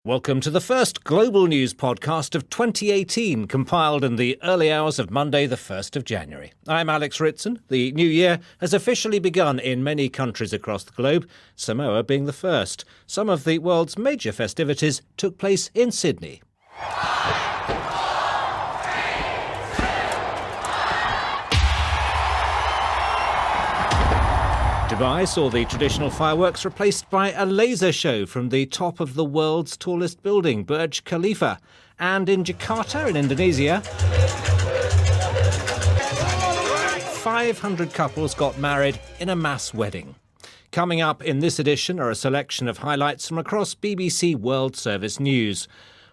Welcome to the first Global News podcast of 2018, compiled in the early hours of Monday, the 1st of January. I'm Alex Ritson. The new year has officially begun in many countries across the globe, Samoa being the first. Some of the world's major festivities took place in Sydney. Dubai saw the traditional fireworks replaced by a laser show from the top of the world's tallest building, Burj Khalifa. And in Jakarta, in Indonesia, 500 couples got married in a mass wedding. Coming up in this edition are a selection of highlights from across BBC World Service News.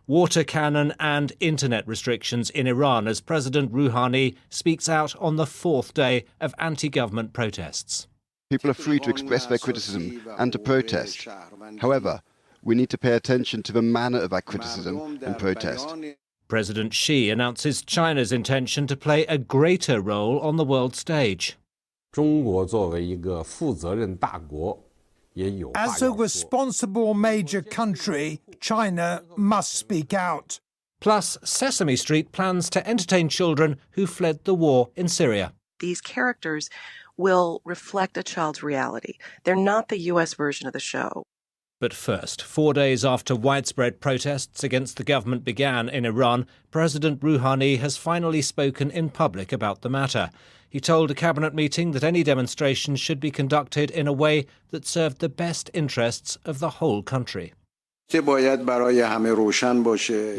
Water cannon and internet restrictions in Iran as President Rouhani speaks out on the fourth day of anti-government protests. People are free to express their criticism and to protest. However, we need to pay attention to the manner of that criticism and protest. President Xi announces China's intention to play a greater role on the world stage. As a responsible major country, China must speak out. Plus, Sesame Street plans to entertain children who fled the war in Syria. These characters will reflect a child's reality. They're not the U.S. version of the show. But first, 4 days after widespread protests against the government began in Iran, President Rouhani has finally spoken in public about the matter. He told a cabinet meeting that any demonstrations should be conducted in a way that served the best interests of the whole country. It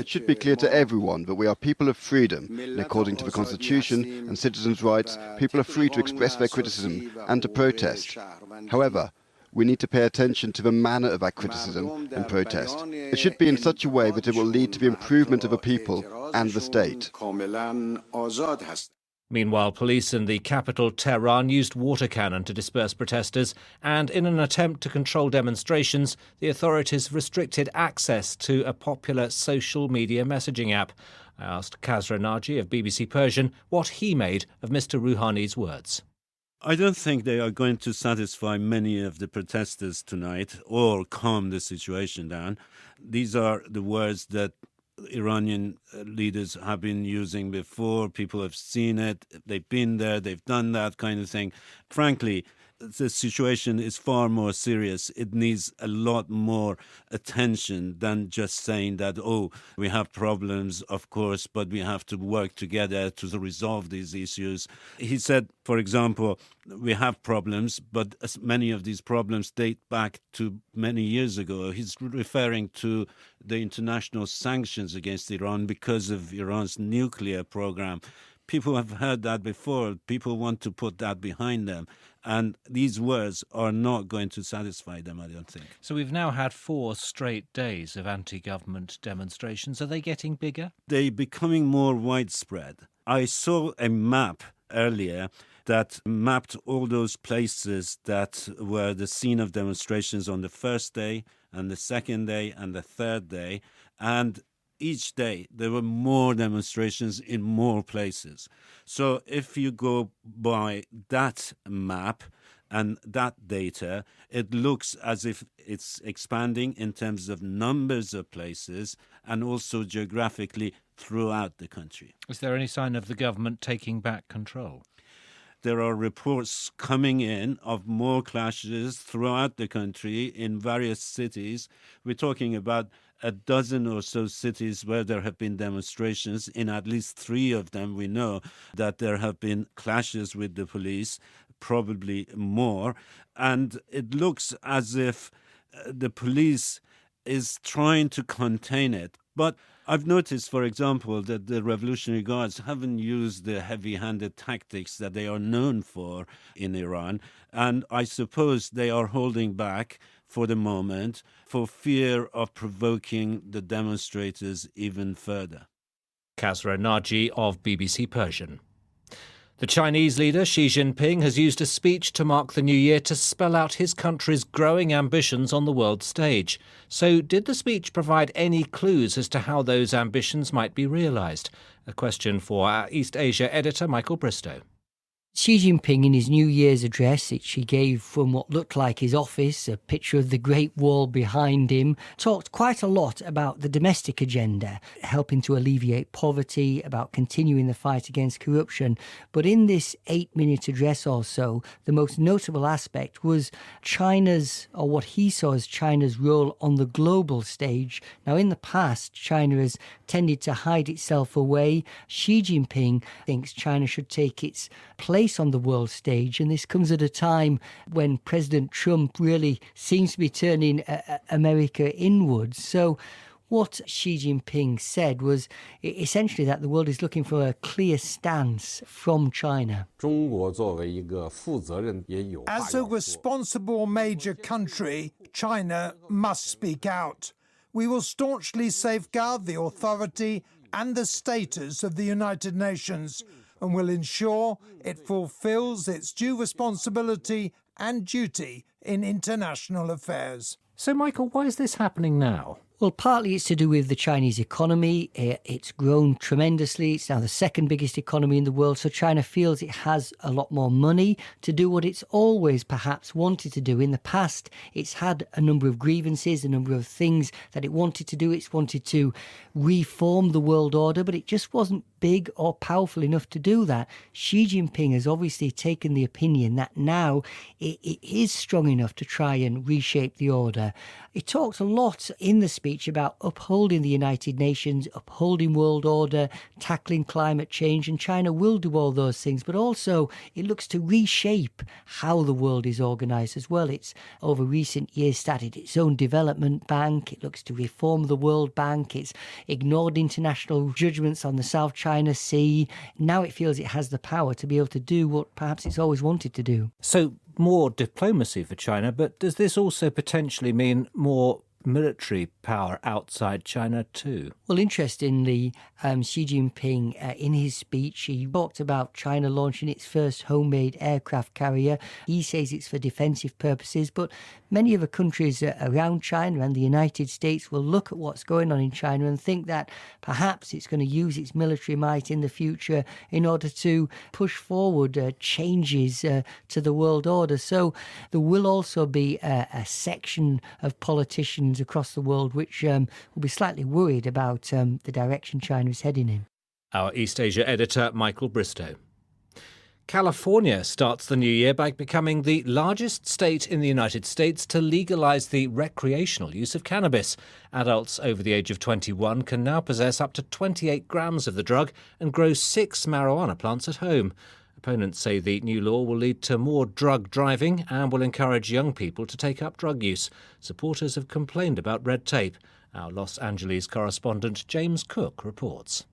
should be clear to everyone that we are people of freedom, and according to the Constitution and citizens' rights, people are free to express their criticism and to protest. However, we need to pay attention to the manner of that criticism and protest. It should be in such a way that it will lead to the improvement of the people and the state. Meanwhile, police in the capital, Tehran, used water cannon to disperse protesters, and in an attempt to control demonstrations, the authorities restricted access to a popular social media messaging app. I asked Khazra Naji of BBC Persian what he made of Mr. Rouhani's words. I don't think they are going to satisfy many of the protesters tonight or calm the situation down. These are the words that Iranian leaders have been using before. People have seen it. They've been there. They've done that kind of thing. Frankly, the situation is far more serious. It needs a lot more attention than just saying that, oh, we have problems, of course, but we have to work together to resolve these issues. He said, for example, we have problems, but many of these problems date back to many years ago. He's referring to the international sanctions against Iran because of Iran's nuclear program. People have heard that before. People want to put that behind them. And these words are not going to satisfy them, I don't think. So we've now had 4 straight days of anti-government demonstrations. Are they getting bigger? They're becoming more widespread. I saw a map earlier that mapped all those places that were the scene of demonstrations on the first day and the second day and the third day. And each day there were more demonstrations in more places. So if you go by that map and that data, it looks as if it's expanding in terms of numbers of places and also geographically throughout the country. Is there any sign of the government taking back control? There are reports coming in of more clashes throughout the country in various cities. We're talking about a dozen or so cities where there have been demonstrations. In at least 3 of them, we know that there have been clashes with the police, probably more. And it looks as if the police is trying to contain it. But I've noticed, for example, that the Revolutionary Guards haven't used the heavy-handed tactics that they are known for in Iran. And I suppose they are holding back for the moment for fear of provoking the demonstrators even further. Khazra Naji of BBC Persian. The Chinese leader Xi Jinping has used a speech to mark the new year to spell out his country's growing ambitions on the world stage. So did the speech provide any clues as to how those ambitions might be realised? A question for our East Asia editor Michael Bristow. Xi Jinping, in his New Year's address, which he gave from what looked like his office, a picture of the Great Wall behind him, talked quite a lot about the domestic agenda, helping to alleviate poverty, about continuing the fight against corruption. But in this 8-minute address or so, the most notable aspect was China's, or what he saw as China's role on the global stage. Now, in the past, China has tended to hide itself away. Xi Jinping thinks China should take its place on the world stage, and this comes at a time when President Trump really seems to be turning America inwards. So what Xi Jinping said was essentially that the world is looking for a clear stance from China. As a responsible major country, China must speak out. We will staunchly safeguard the authority and the status of the United Nations, and will ensure it fulfills its due responsibility and duty in international affairs. So, Michael, why is this happening now? Well, partly it's to do with the Chinese economy. It's grown tremendously. It's now the second biggest economy in the world. So China feels it has a lot more money to do what it's always perhaps wanted to do. In the past, it's had a number of grievances, a number of things that it wanted to do. It's wanted to reform the world order, but it just wasn't big or powerful enough to do that. Xi Jinping has obviously taken the opinion that now it is strong enough to try and reshape the order. He talked a lot in the speech about upholding the United Nations, upholding world order, tackling climate change, and China will do all those things, but also it looks to reshape how the world is organised as well. It's over recent years started its own development bank. It looks to reform the World Bank. It's ignored international judgments on the South China Sea. Now it feels it has the power to be able to do what perhaps it's always wanted to do. So more diplomacy for China, but does this also potentially mean more military power outside China too? Well, interestingly, Xi Jinping, in his speech, he talked about China launching its first homemade aircraft carrier. He says it's for defensive purposes, but many other countries around China and the United States will look at what's going on in China and think that perhaps it's going to use its military might in the future in order to push forward changes to the world order. So there will also be a section of politicians across the world which will be slightly worried about the direction China is heading in. Our East Asia editor, Michael Bristow. California starts the new year by becoming the largest state in the United States to legalise the recreational use of cannabis. Adults over the age of 21 can now possess up to 28 grams of the drug and grow 6 marijuana plants at home. Opponents say the new law will lead to more drug driving and will encourage young people to take up drug use. Supporters have complained about red tape. Our Los Angeles correspondent James Cook reports.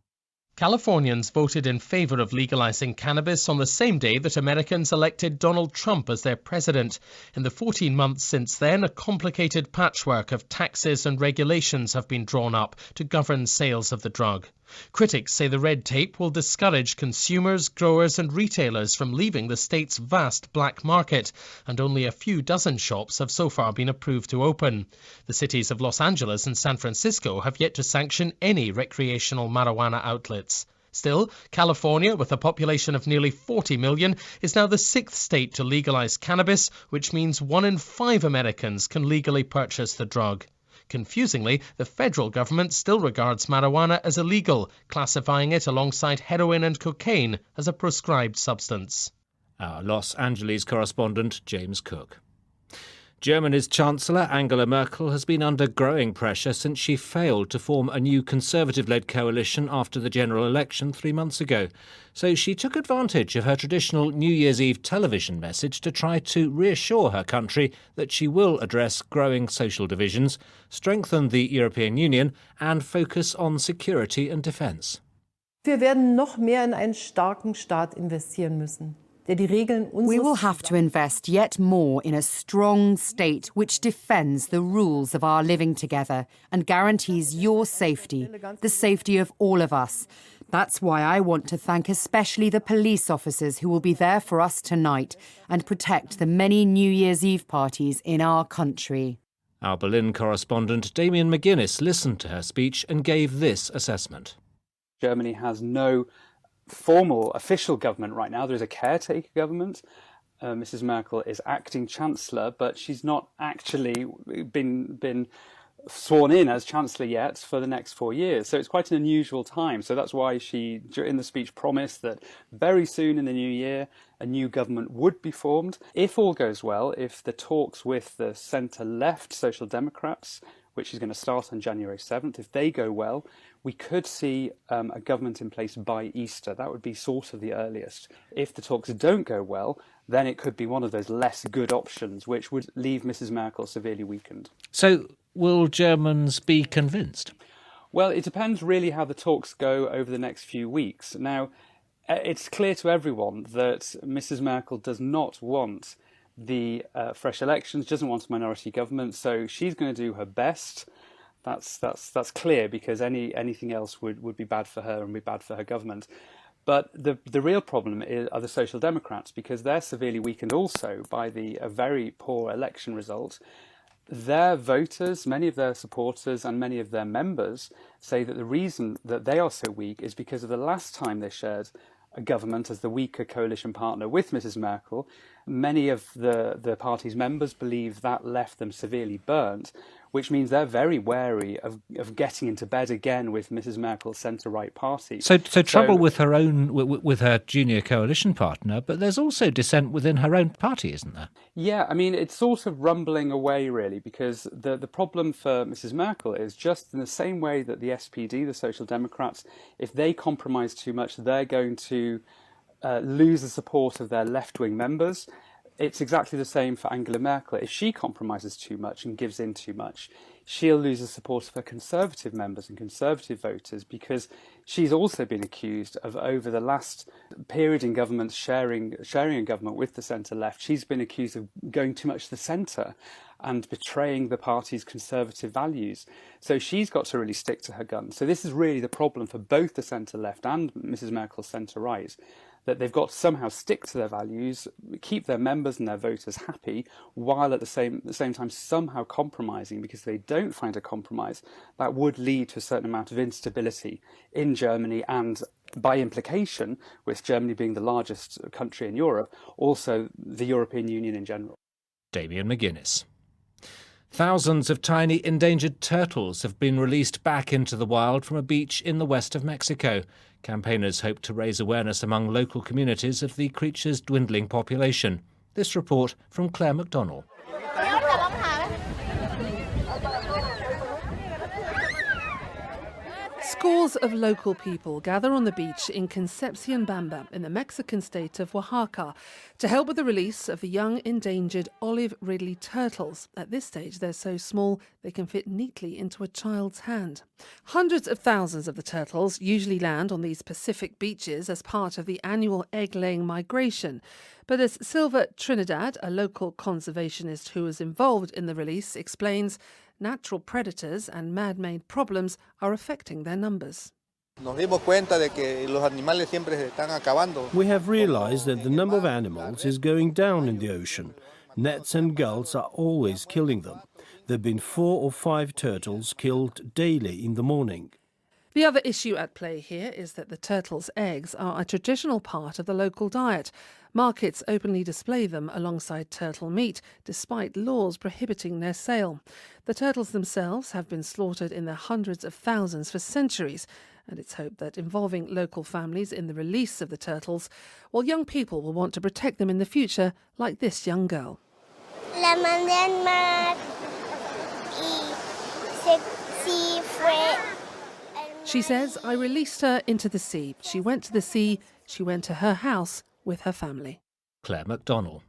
Californians voted in favor of legalizing cannabis on the same day that Americans elected Donald Trump as their president. In the 14 months since then, a complicated patchwork of taxes and regulations have been drawn up to govern sales of the drug. Critics say the red tape will discourage consumers, growers and retailers from leaving the state's vast black market, and only a few dozen shops have so far been approved to open. The cities of Los Angeles and San Francisco have yet to sanction any recreational marijuana outlets. Still, California, with a population of nearly 40 million, is now the 6th state to legalize cannabis, which means 1 in 5 Americans can legally purchase the drug. Confusingly, the federal government still regards marijuana as illegal, classifying it alongside heroin and cocaine as a proscribed substance. Our Los Angeles correspondent James Cook. Germany's Chancellor Angela Merkel has been under growing pressure since she failed to form a new Conservative-led coalition after the general election 3 months ago. So she took advantage of her traditional New Year's Eve television message to try to reassure her country that she will address growing social divisions, strengthen the European Union and focus on security and defence. Wir werden noch mehr in einen starken Staat investieren müssen. We will have to invest yet more in a strong state which defends the rules of our living together and guarantees your safety, the safety of all of us. That's why I want to thank especially the police officers who will be there for us tonight and protect the many New Year's Eve parties in our country. Our Berlin correspondent Damian McGinnis listened to her speech and gave this assessment. Germany has no formal, official government right now. There is a caretaker government. Mrs. Merkel is acting chancellor, but she's not actually been sworn in as chancellor yet for the next 4 years. So it's quite an unusual time. So that's why she, in the speech, promised that very soon in the new year, a new government would be formed. If all goes well, if the talks with the centre-left Social Democrats, which is going to start on January 7th, if they go well, we could see a government in place by Easter. That would be sort of the earliest. If the talks don't go well, then it could be one of those less good options, which would leave Mrs. Merkel severely weakened. So will Germans be convinced? Well, it depends really how the talks go over the next few weeks. Now, it's clear to everyone that Mrs. Merkel does not want the fresh elections, doesn't want a minority government, so she's going to do her best. That's clear, because anything else would be bad for her and be bad for her government. But the real problem are the Social Democrats, because they're severely weakened also by a very poor election result. Their voters, many of their supporters and many of their members say that the reason that they are so weak is because of the last time they shared a government as the weaker coalition partner with Mrs. Merkel. Many of the party's members believe that left them severely burnt, which means they're very wary of getting into bed again with Mrs. Merkel's centre-right party. So trouble with her junior coalition partner, but there's also dissent within her own party, isn't there? Yeah, I mean, it's sort of rumbling away, really, because the problem for Mrs. Merkel is just in the same way that the SPD, the Social Democrats, if they compromise too much, they're going to lose the support of their left-wing members. It's exactly the same for Angela Merkel. If she compromises too much and gives in too much, she'll lose the support of her conservative members and conservative voters, because she's also been accused of, over the last period in government, sharing a government with the centre-left, she's been accused of going too much to the centre and betraying the party's conservative values. So she's got to really stick to her guns. So this is really the problem for both the centre-left and Mrs. Merkel's centre-right, that they've got to somehow stick to their values, keep their members and their voters happy, while at the same time somehow compromising, because if they don't find a compromise, that would lead to a certain amount of instability in Germany, and by implication, with Germany being the largest country in Europe, also the European Union in general. Damian McGinnis. Thousands of tiny endangered turtles have been released back into the wild from a beach in the west of Mexico. Campaigners hope to raise awareness among local communities of the creature's dwindling population. This report from Claire McDonnell. Scores of local people gather on the beach in Concepcion Bamba in the Mexican state of Oaxaca to help with the release of the young endangered olive Ridley turtles. At this stage, they're so small they can fit neatly into a child's hand. Hundreds of thousands of the turtles usually land on these Pacific beaches as part of the annual egg-laying migration. But as Silva Trinidad, a local conservationist who was involved in the release, explains, natural predators and man-made problems are affecting their numbers. We have realized that the number of animals is going down in the ocean. Nets and gulls are always killing them. There have been 4 or 5 turtles killed daily in the morning. The other issue at play here is that the turtles' eggs are a traditional part of the local diet. Markets openly display them alongside turtle meat, despite laws prohibiting their sale. The turtles themselves have been slaughtered in their hundreds of thousands for centuries, and it's hoped that involving local families in the release of the turtles, while young people will want to protect them in the future, like this young girl. La mandé al mar y sí fue. She says, I released her into the sea. She went to the sea. She went to her house with her family. Claire McDonnell.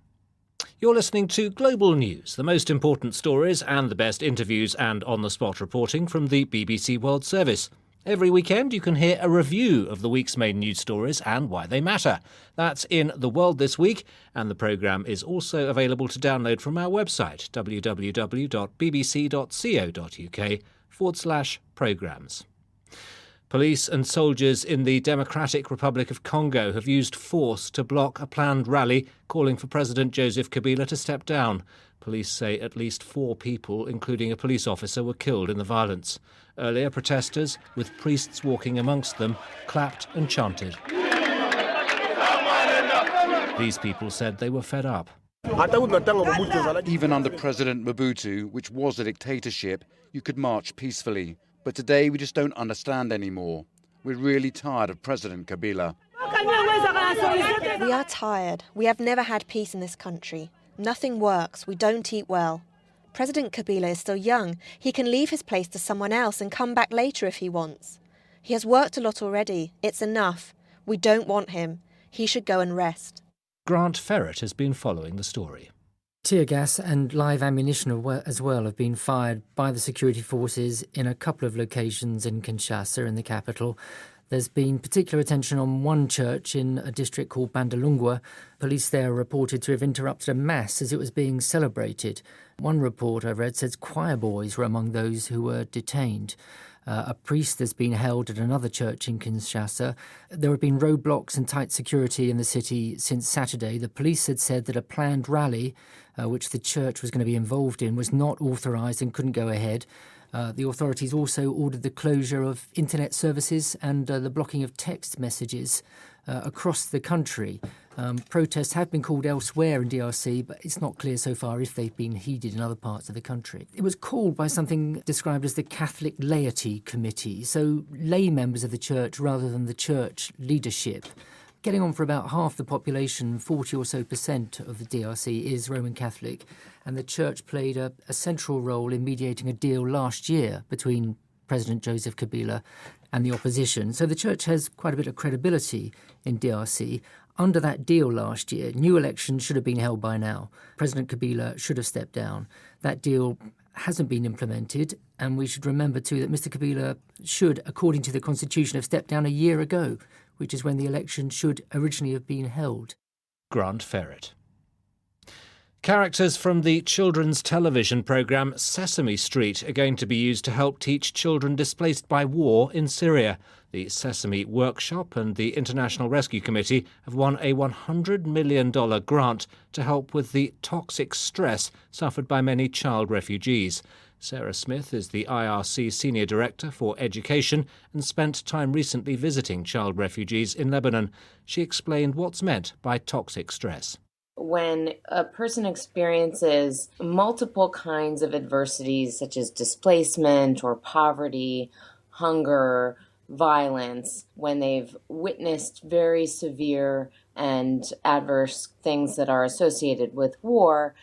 You're listening to Global News, the most important stories and the best interviews and on-the-spot reporting from the BBC World Service. Every weekend you can hear a review of the week's main news stories and why they matter. That's in The World This Week, and the programme is also available to download from our website, www.bbc.co.uk/programmes. Police and soldiers in the Democratic Republic of Congo have used force to block a planned rally calling for President Joseph Kabila to step down. Police say at least 4 people, including a police officer, were killed in the violence. Earlier, protesters, with priests walking amongst them, clapped and chanted. These people said they were fed up. Even under President Mobutu, which was a dictatorship, you could march peacefully. But today we just don't understand anymore. We're really tired of President Kabila. We are tired. We have never had peace in this country. Nothing works. We don't eat well. President Kabila is still young. He can leave his place to someone else and come back later if he wants. He has worked a lot already. It's enough. We don't want him. He should go and rest. Grant Ferret has been following the story. Tear gas and live ammunition as well have been fired by the security forces in a couple of locations in Kinshasa, in the capital. There's been particular attention on one church in a district called Bandalungwa. Police there are reported to have interrupted a mass as it was being celebrated. One report I read says choir boys were among those who were detained. A priest has been held at another church in Kinshasa. There have been roadblocks and tight security in the city since Saturday. The police had said that a planned rally, which the church was going to be involved in, was not authorised and couldn't go ahead. The authorities also ordered the closure of internet services and the blocking of text messages across the country. Protests have been called elsewhere in DRC, but it's not clear so far if they've been heeded in other parts of the country. It was called by something described as the Catholic Laity Committee, so lay members of the church rather than the church leadership. Getting on for about half the population, 40 or so % of the DRC is Roman Catholic, and the church played a central role in mediating a deal last year between President Joseph Kabila and the opposition. So the church has quite a bit of credibility in DRC. Under that deal last year, new elections should have been held by now. President Kabila should have stepped down. That deal hasn't been implemented, and we should remember too that Mr. Kabila should, according to the constitution, have stepped down a year ago, which is when the election should originally have been held. Grant Ferret. Characters from the children's television programme Sesame Street are going to be used to help teach children displaced by war in Syria. The Sesame Workshop and the International Rescue Committee have won a $100 million grant to help with the toxic stress suffered by many child refugees. Sarah Smith is the IRC Senior Director for Education and spent time recently visiting child refugees in Lebanon. She explained what's meant by toxic stress. When a person experiences multiple kinds of adversities, such as displacement or poverty, hunger, violence, when they've witnessed very severe and adverse things that are associated with war,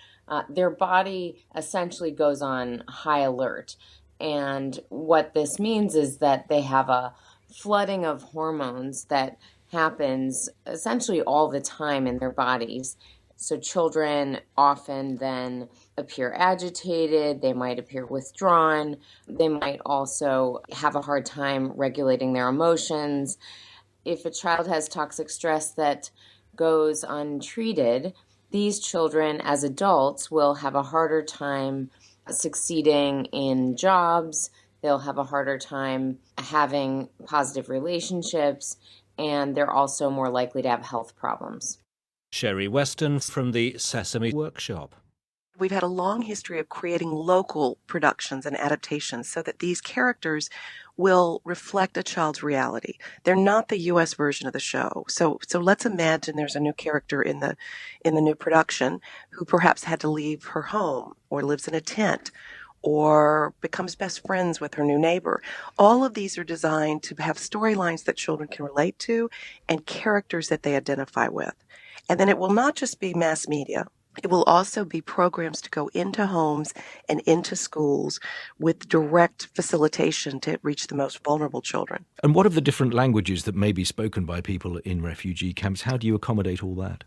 their body essentially goes on high alert. And what this means is that they have a flooding of hormones that happens essentially all the time in their bodies. So children often then appear agitated, they might appear withdrawn, they might also have a hard time regulating their emotions. If a child has toxic stress that goes untreated, these children as adults will have a harder time succeeding in jobs, they'll have a harder time having positive relationships, and they're also more likely to have health problems. Cheri Weston from the Sesame Workshop. We've had a long history of creating local productions and adaptations so that these characters will reflect a child's reality. They're not the U.S. version of the show. So let's imagine there's a new character in the new production who perhaps had to leave her home or lives in a tent or becomes best friends with her new neighbor. All of these are designed to have storylines that children can relate to and characters that they identify with. And then it will not just be mass media. It will also be programs to go into homes and into schools with direct facilitation to reach the most vulnerable children. And what of the different languages that may be spoken by people in refugee camps? How do you accommodate all that?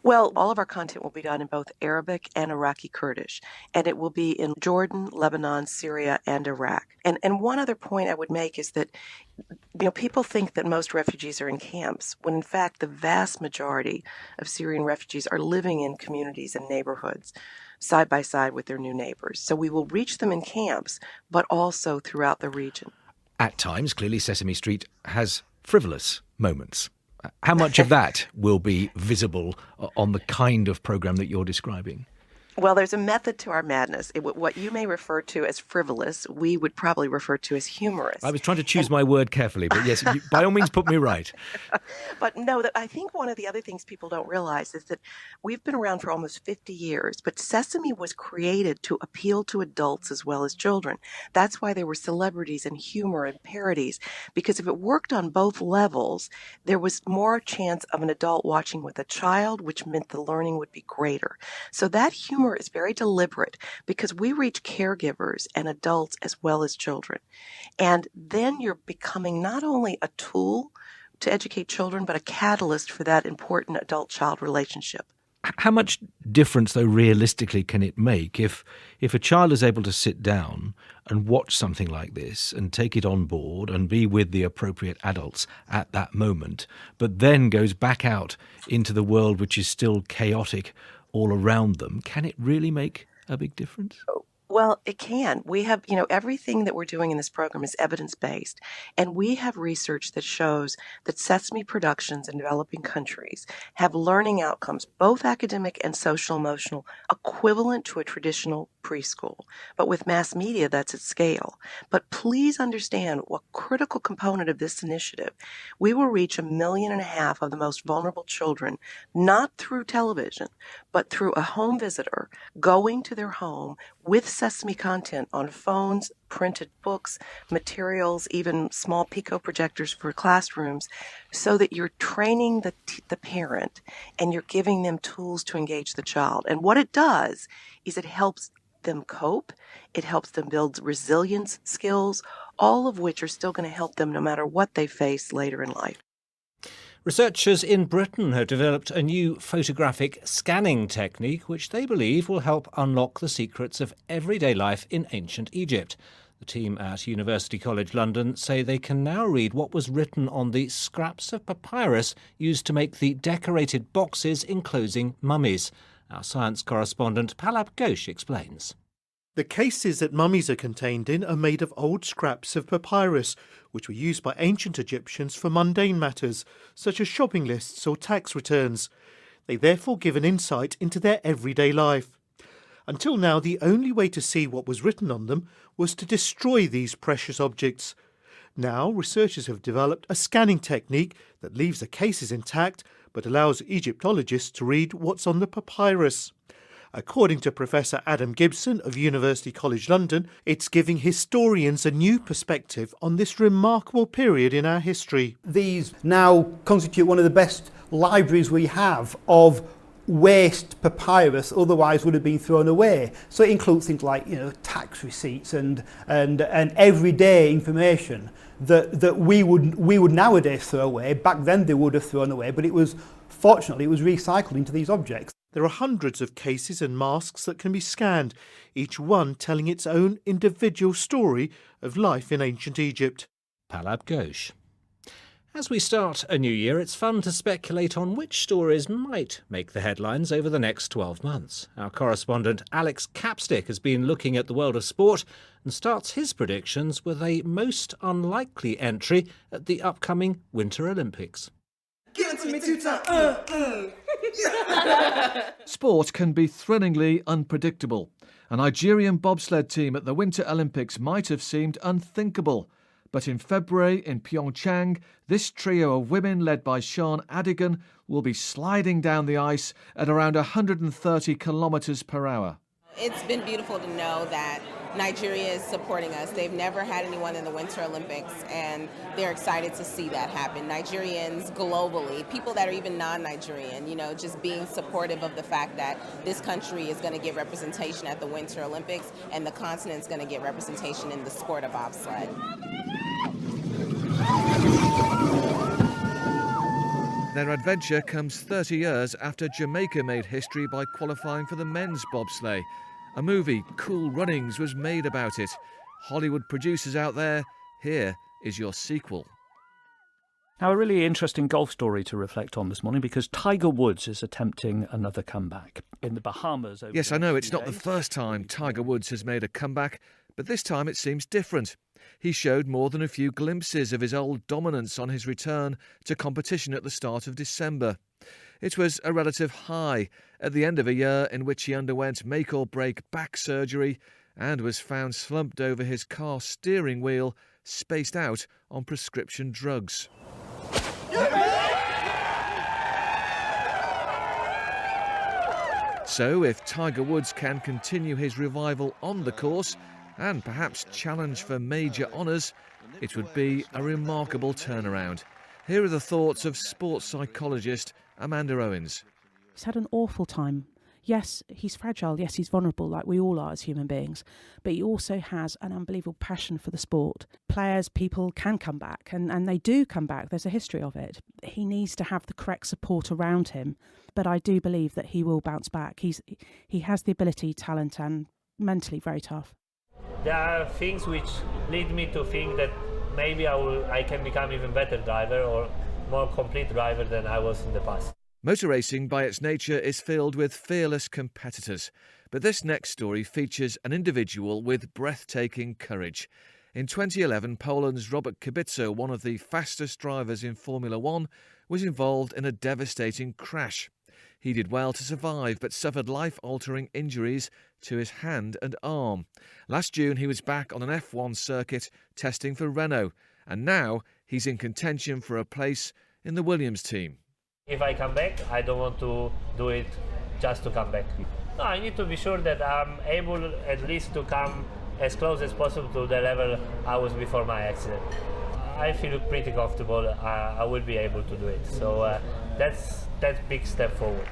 Well, all of our content will be done in both Arabic and Iraqi Kurdish, and it will be in Jordan, Lebanon, Syria, and Iraq. And one other point I would make is that, people think that most refugees are in camps, when in fact the vast majority of Syrian refugees are living in communities and neighborhoods side by side with their new neighbors. So we will reach them in camps, but also throughout the region. At times, clearly Sesame Street has frivolous moments. How much of that will be visible on the kind of programme that you're describing? Well, there's a method to our madness. What you may refer to as frivolous, we would probably refer to as humorous. I was trying to choose my word carefully, but yes, by all means, put me right. But no, I think one of the other things people don't realize is that we've been around for almost 50 years, but Sesame was created to appeal to adults as well as children. That's why there were celebrities and humor and parodies, because if it worked on both levels, there was more chance of an adult watching with a child, which meant the learning would be greater. So that humor is very deliberate because we reach caregivers and adults as well as children. And then you're becoming not only a tool to educate children, but a catalyst for that important adult-child relationship. How much difference, though, realistically can it make if a child is able to sit down and watch something like this and take it on board and be with the appropriate adults at that moment, but then goes back out into the world which is still chaotic all around them? Can it really make a big difference? Well, it can. We have, everything that we're doing in this program is evidence-based, and we have research that shows that Sesame productions in developing countries have learning outcomes, both academic and social-emotional, equivalent to a traditional preschool. But with mass media, that's at scale. But please understand what critical component of this initiative. We will reach 1.5 million of the most vulnerable children, not through television, but through a home visitor going to their home with Sesame content on phones, printed books, materials, even small Pico projectors for classrooms, so that you're training the parent and you're giving them tools to engage the child. And what it does is it helps them cope, it helps them build resilience skills, all of which are still going to help them no matter what they face later in life. Researchers in Britain have developed a new photographic scanning technique which they believe will help unlock the secrets of everyday life in ancient Egypt. The team at University College London say they can now read what was written on the scraps of papyrus used to make the decorated boxes enclosing mummies. Our science correspondent Palab Ghosh explains. The cases that mummies are contained in are made of old scraps of papyrus, which were used by ancient Egyptians for mundane matters, such as shopping lists or tax returns. They therefore give an insight into their everyday life. Until now, the only way to see what was written on them was to destroy these precious objects. Now, researchers have developed a scanning technique that leaves the cases intact, but allows Egyptologists to read what's on the papyrus. According to Professor Adam Gibson of University College London, it's giving historians a new perspective on this remarkable period in our history. These now constitute one of the best libraries we have of waste papyrus otherwise would have been thrown away. So it includes things like, tax receipts and everyday information that we would nowadays throw away. Back then they would have thrown away, but fortunately it was recycled into these objects. There are hundreds of cases and masks that can be scanned, each one telling its own individual story of life in ancient Egypt. Palab Ghosh. As we start a new year, it's fun to speculate on which stories might make the headlines over the next 12 months. Our correspondent Alex Capstick has been looking at the world of sport and starts his predictions with a most unlikely entry at the upcoming Winter Olympics. Give it to me 2 times. Sport can be thrillingly unpredictable. A Nigerian bobsled team at the Winter Olympics might have seemed unthinkable. But in February in Pyeongchang, this trio of women led by Sian Adigan will be sliding down the ice at around 130 kilometres per hour. It's been beautiful to know that Nigeria is supporting us. They've never had anyone in the Winter Olympics, and they're excited to see that happen. Nigerians globally, people that are even non-Nigerian, just being supportive of the fact that this country is going to get representation at the Winter Olympics and the continent's going to get representation in the sport of bobsled. Their adventure comes 30 years after Jamaica made history by qualifying for the men's bobsleigh. A movie, Cool Runnings, was made about it. Hollywood producers out there, here is your sequel. Now, a really interesting golf story to reflect on this morning because Tiger Woods is attempting another comeback in the Bahamas. Yes, I know, it's not the first time Tiger Woods has made a comeback, but this time it seems different. He showed more than a few glimpses of his old dominance on his return to competition at the start of December. It was a relative high at the end of a year in which he underwent make-or-break back surgery and was found slumped over his car steering wheel, spaced out on prescription drugs. So if Tiger Woods can continue his revival on the course and perhaps challenge for major honours, it would be a remarkable turnaround. Here are the thoughts of sports psychologist Amanda Owens. He's had an awful time. Yes, he's fragile. Yes, he's vulnerable like we all are as human beings. But he also has an unbelievable passion for the sport. Players, people can come back and they do come back. There's a history of it. He needs to have the correct support around him. But I do believe that he will bounce back. He has the ability, talent and mentally very tough. There are things which lead me to think that maybe I can become even better driver or more complete driver than I was in the past. Motor racing, by its nature, is filled with fearless competitors. But this next story features an individual with breathtaking courage. In 2011, Poland's Robert Kubica, one of the fastest drivers in Formula One, was involved in a devastating crash. He did well to survive, but suffered life-altering injuries to his hand and arm. Last June, he was back on an F1 circuit testing for Renault, and now he's in contention for a place in the Williams team. If I come back, I don't want to do it just to come back. No, I need to be sure that I'm able at least to come as close as possible to the level I was before my accident. I feel pretty comfortable. I will be able to do it. So that's a big step forward.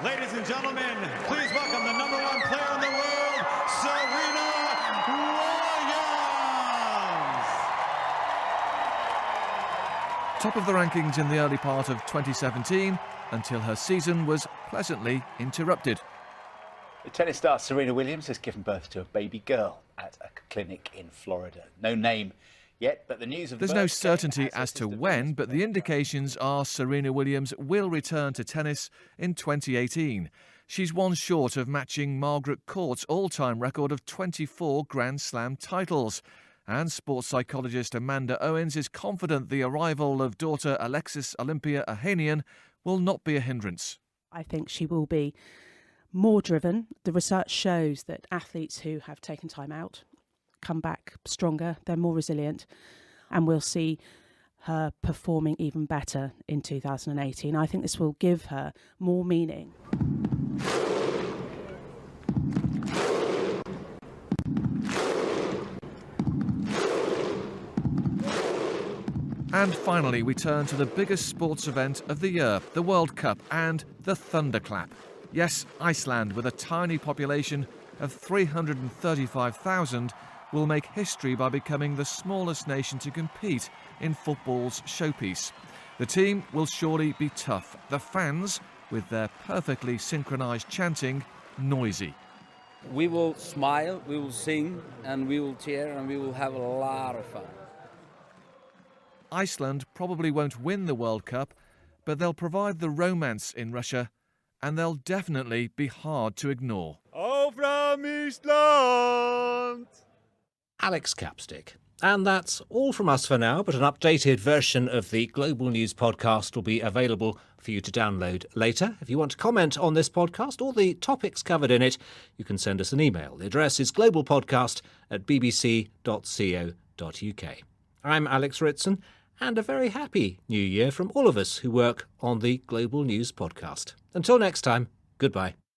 Ladies and gentlemen, please welcome the #1 player in the world, Serena Williams. Top of the rankings in the early part of 2017 until her season was pleasantly interrupted. The tennis star Serena Williams has given birth to a baby girl at a clinic in Florida. No name yet, but the news of There's no certainty as to when, but the indications are Serena Williams will return to tennis in 2018. She's one short of matching Margaret Court's all-time record of 24 Grand Slam titles. And sports psychologist Amanda Owens is confident the arrival of daughter Alexis Olympia Ohanian will not be a hindrance. I think she will be more driven. The research shows that athletes who have taken time out come back stronger, they're more resilient, and we'll see her performing even better in 2018. I think this will give her more meaning. And finally, we turn to the biggest sports event of the year, the World Cup and the thunderclap. Yes, Iceland, with a tiny population of 335,000, will make history by becoming the smallest nation to compete in football's showpiece. The team will surely be tough. The fans, with their perfectly synchronised chanting, noisy. We will smile, we will sing, and we will cheer, and we will have a lot of fun. Iceland probably won't win the World Cup, but they'll provide the romance in Russia, and they'll definitely be hard to ignore. Oh, from Eastland! Alex Capstick. And that's all from us for now, but an updated version of the Global News podcast will be available for you to download later. If you want to comment on this podcast or the topics covered in it, you can send us an email. The address is globalpodcast@bbc.co.uk. I'm Alex Ritson, and a very happy New Year from all of us who work on the Global News podcast. Until next time, goodbye.